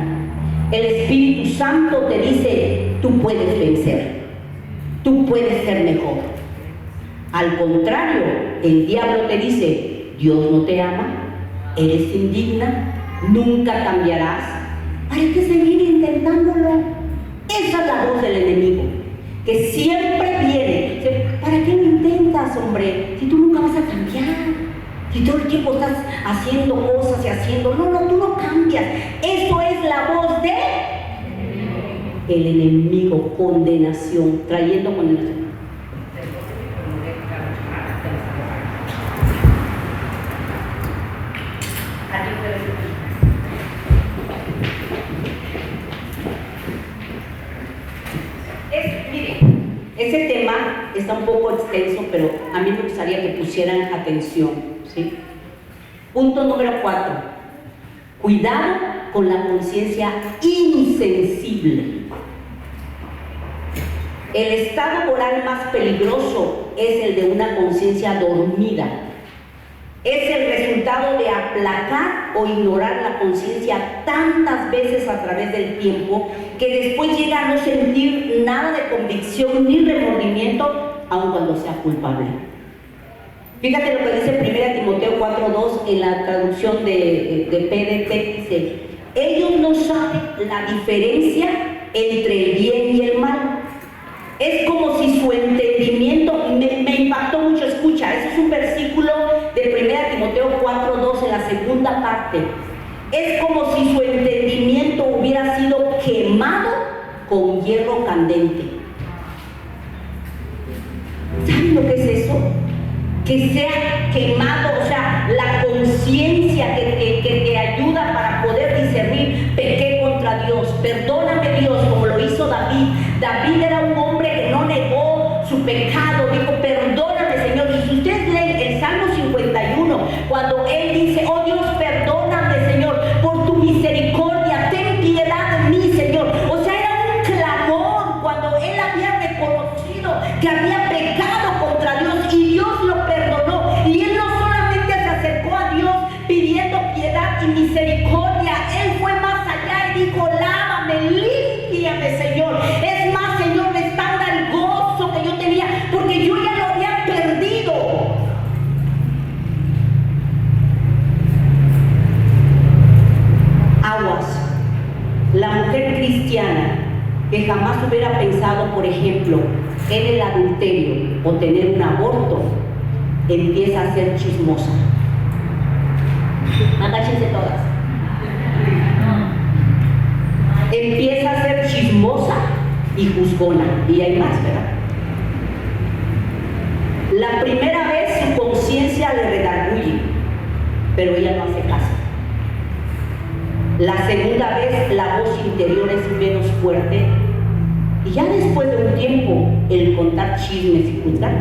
A: El Espíritu Santo te dice, tú puedes vencer, tú puedes ser mejor. Al contrario, el diablo te dice, Dios no te ama, eres indigna, nunca cambiarás. ¿Para qué seguir intentándolo? Esa es la voz del enemigo, que siempre viene. ¿Para qué lo intentas, hombre? Si tú nunca vas a cambiar, si todo el tiempo estás haciendo cosas y haciendo. No, tú no cambias. Eso es la voz de el enemigo, condenación, trayendo condenación. Ese tema está un poco extenso, pero a mí me gustaría que pusieran atención, ¿sí? Punto número 4. Cuidado con la conciencia insensible. El estado moral más peligroso es el de una conciencia dormida. Es el resultado de aplacar o ignorar la conciencia tantas veces a través del tiempo que después llega a no sentir nada de convicción ni remordimiento, aun cuando sea culpable. Fíjate lo que dice 1 Timoteo 4:2 en la traducción de PDT, dice: ellos no saben la diferencia entre el bien y el mal. Es como si su entendimiento, me impactó mucho, escucha, ese es un versículo de 1 Timoteo 4:2 en la segunda parte. Es como si su entendimiento hubiera sido quemado con hierro candente. ¿Saben lo que es eso? Que sea quemado, o sea, la conciencia que te ayuda para poder discernir, pequé contra Dios, perdóname Dios, como lo hizo David. David era un hombre que no negó su pecado, dijo, perdóname Señor. Y si ustedes leen el Salmo 51, cuando él dice, oh Dios, perdóname Señor, por tu misericordia, ten piedad de mí Señor. O sea, era un clamor cuando él había reconocido que había pecado contra Dios y Dios lo perdonó. piedad y misericordia. Él fue más allá y dijo: lávame, límpiame, Señor. Es más, Señor, restaura el gozo que yo tenía, porque yo ya lo había perdido. Aguas. La mujer cristiana que jamás hubiera pensado, por ejemplo, en el adulterio o tener un aborto, empieza a ser chismosa. Agáchense todas. Empieza a ser chismosa y juzgona. Y hay más, ¿verdad? La primera vez su conciencia le redarguye, pero ella no hace caso. La segunda vez la voz interior es menos fuerte, y ya después de un tiempo el contar chismes y juzgar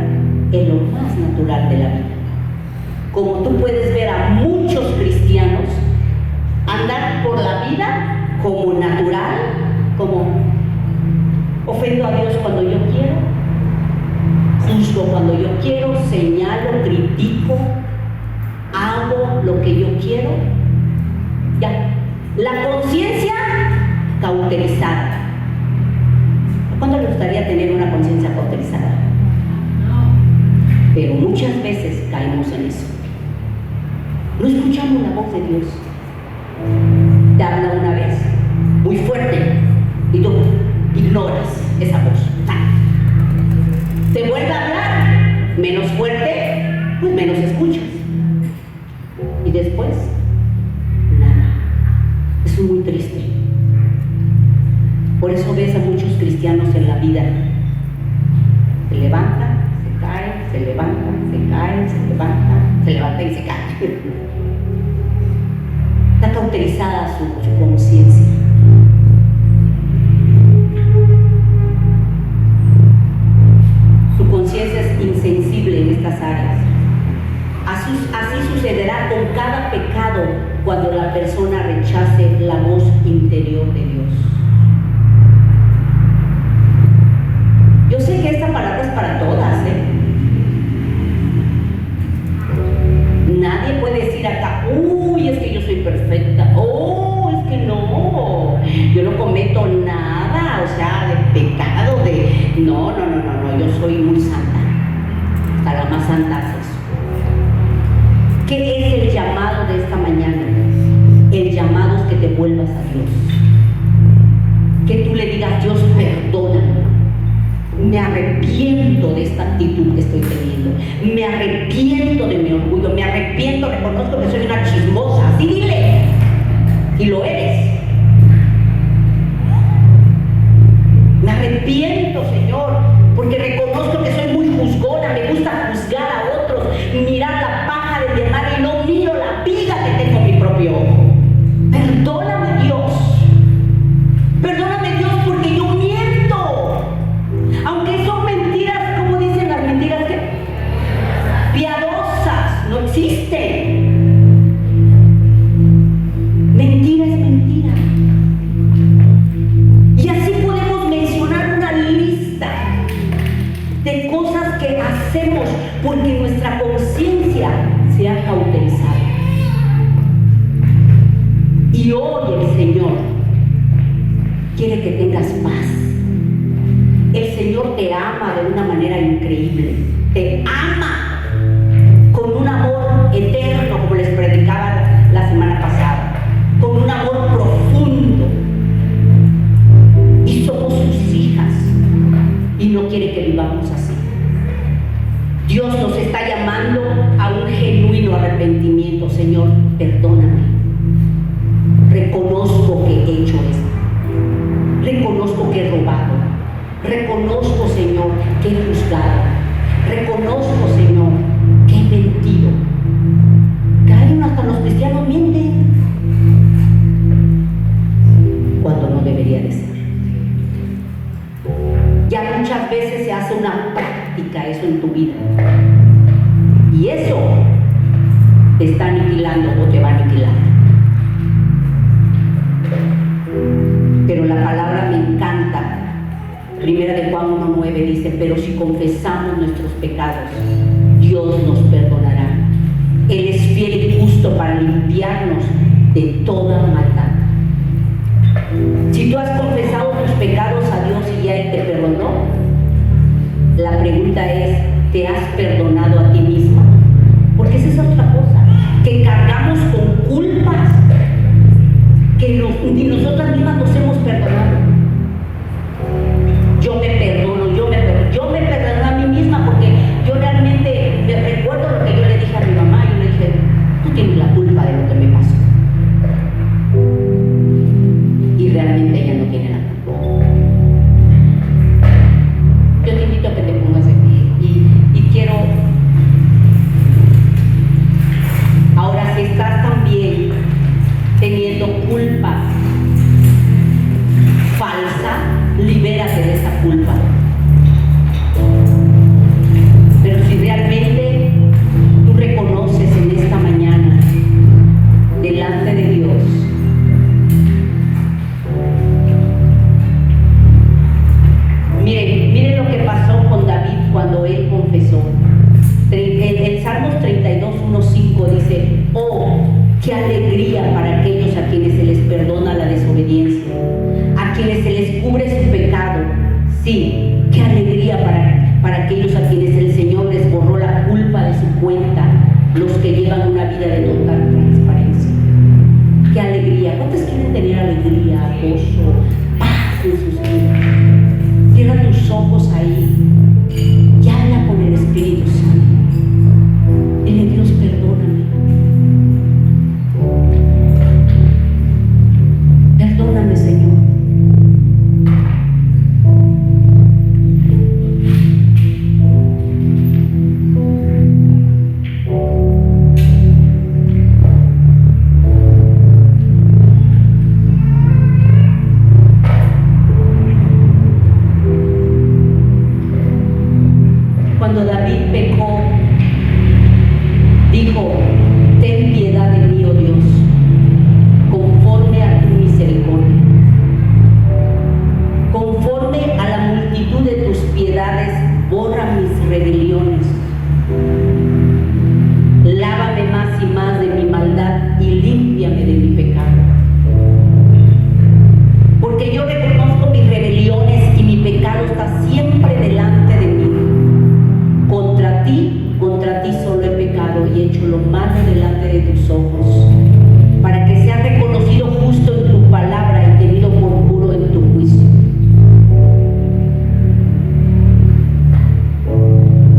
A: es lo más natural de la vida. Como tú puedes ver a muchos cristianos andar por la vida como natural, como ofendo a Dios cuando yo quiero, juzgo cuando yo quiero, señalo, critico, hago lo que yo quiero. Ya. La conciencia cauterizada. ¿Cuánto le gustaría tener una conciencia cauterizada? Pero muchas veces caemos en eso. No escuchamos la voz de Dios. Te habla una vez, muy fuerte, y tú ignoras esa voz. Te vuelve a hablar, menos fuerte, pues menos escuchas. Y después, nada. Es muy triste. Por eso ves a muchos cristianos en la vida. Se levantan, se caen, se levantan, se caen, se levantan, se levantan y se caen. Está cauterizada su conciencia. Su conciencia es insensible en estas áreas. Así sucederá con cada pecado cuando la persona rechace la voz interior de Dios. Yo sé que esta palabra es para todas, Nadie puede decir acá: uy, es que yo soy perfecta. Oh, es que no, yo no cometo nada, o sea, de pecado, no, yo soy muy santa. Hasta la más santa es eso. ¿Qué es el llamado de esta mañana? El llamado es que te vuelvas a Dios. Que tú le digas: Dios, perdóname. Me arrepiento de esta actitud que estoy teniendo. Me arrepiento de mi orgullo. Me arrepiento, reconozco que soy una chismosa. Así dile. Y lo eres. Me arrepiento, Señor, porque reconozco que soy muy juzgona. Me gusta juzgar a otros, mirar la paja de mi hermano y no miro la viga que tengo en mi propio ojo. Perdóname, Dios. Perdóname, Dios, porque yo miento. Aunque son mentiras, ¿cómo dicen las mentiras? ¿Qué? Piadosas, no existen. Mentira es mentira. Y así podemos mencionar una lista de cosas que hacemos porque nuestra conciencia se ha cauterizado. Y hoy el Señor quiere que tengas paz. El Señor te ama de una manera increíble. Te ama con un amor eterno, como les predicaba la semana pasada, con un amor profundo. Y somos sus hijas y no quiere que vivamos así. Dios nos está llamando a un genuino arrepentimiento. Señor, perdóname. Reconozco que he hecho esto. Reconozco que he robado. Reconozco, Señor, que he juzgado. Reconozco, Señor, que he mentido. Que hasta los cristianos mienten cuando no debería de ser. Ya muchas veces se hace una práctica eso en tu vida. Y eso te está aniquilando o te va a aniquilar. Pero la palabra me encanta. Primera de Juan 1:9 dice: pero si confesamos nuestros pecados, Dios nos perdonará. Él es fiel y justo para limpiar limpiarnos de toda maldad. Si tú has confesado tus pecados a Dios y ya Él te perdonó, la pregunta es, ¿te has perdonado a ti misma? Porque esa es otra cosa, que cargamos con culpas que ni nosotras mismas nos hemos perdonado. Yo me perdono a mí misma, porque yo realmente me recuerdo lo que yo le dije a mi mamá. Yo le dije, tú tienes la culpa de lo que me pasó. Y realmente ella no tiene la culpa. Yo te invito a que te pongas aquí y quiero, ahora si estás también teniendo culpa falsa, libérate de esa culpa. Pero si realmente tú reconoces en esta mañana delante de Dios Miren lo que pasó con David cuando él confesó. En Salmos 32:1-5 dice: oh, qué alegría para aquellos a quienes se les perdona la desobediencia, a quienes se les cubre su pecado. Sí, qué alegría para aquellos a quienes el Señor les borró la culpa de su cuenta, los que llevan una vida de total transparencia. Qué alegría. ¿Cuántos quieren tener alegría, gozo, paz en sus vidas? Cierra tus ojos ahí y habla con el Espíritu Santo. Dile: Dios, perdóname. Perdóname, Señor. Cuando David pecó, dijo: ten piedad de mí, oh Dios, conforme a tu misericordia. Conforme a la multitud de tus piedades, borra mis rebeliones. Lávame más y más de mi maldad y límpiame de mi pecado. Porque yo reconozco mis rebeliones y mi pecado está siempre delante de mí. Contra ti solo he pecado y he hecho lo malo delante de tus ojos, para que seas reconocido justo en tu palabra y tenido por puro en tu juicio.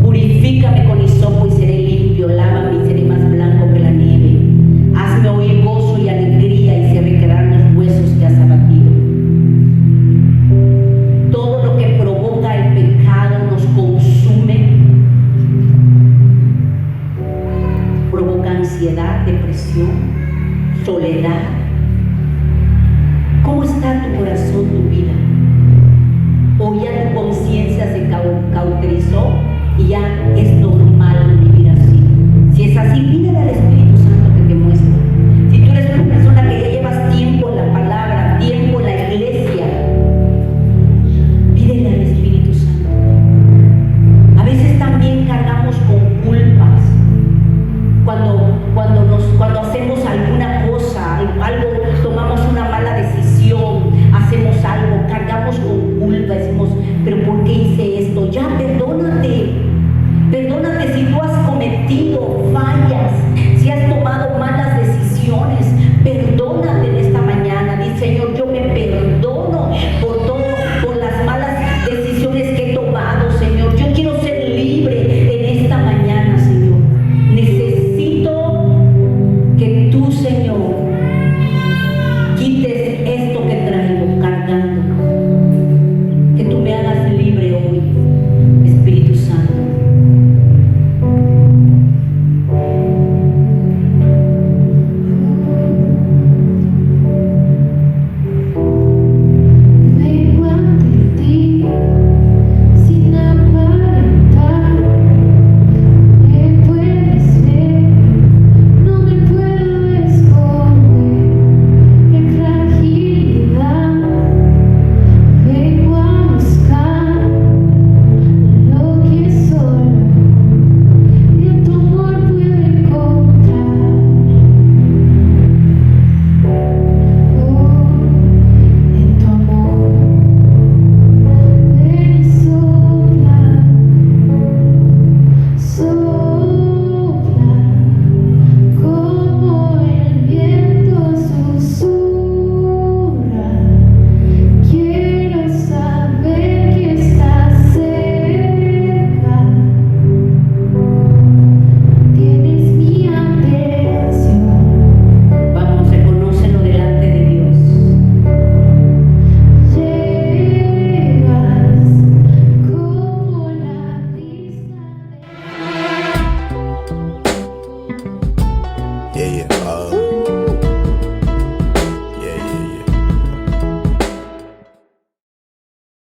A: Purifícame con hisopo y seré limpio, lávame y seré más blanco que la nieve. Hazme oír gozo y alegría y se requedarán los huesos que has abatido. Todo lo que provoca el pecado nos consume. Provoca ansiedad, depresión, soledad. ¿Cómo está tu corazón, tu vida? ¿O ya tu conciencia se cauterizó y ya es normal vivir así? Si es así, pídele al Espíritu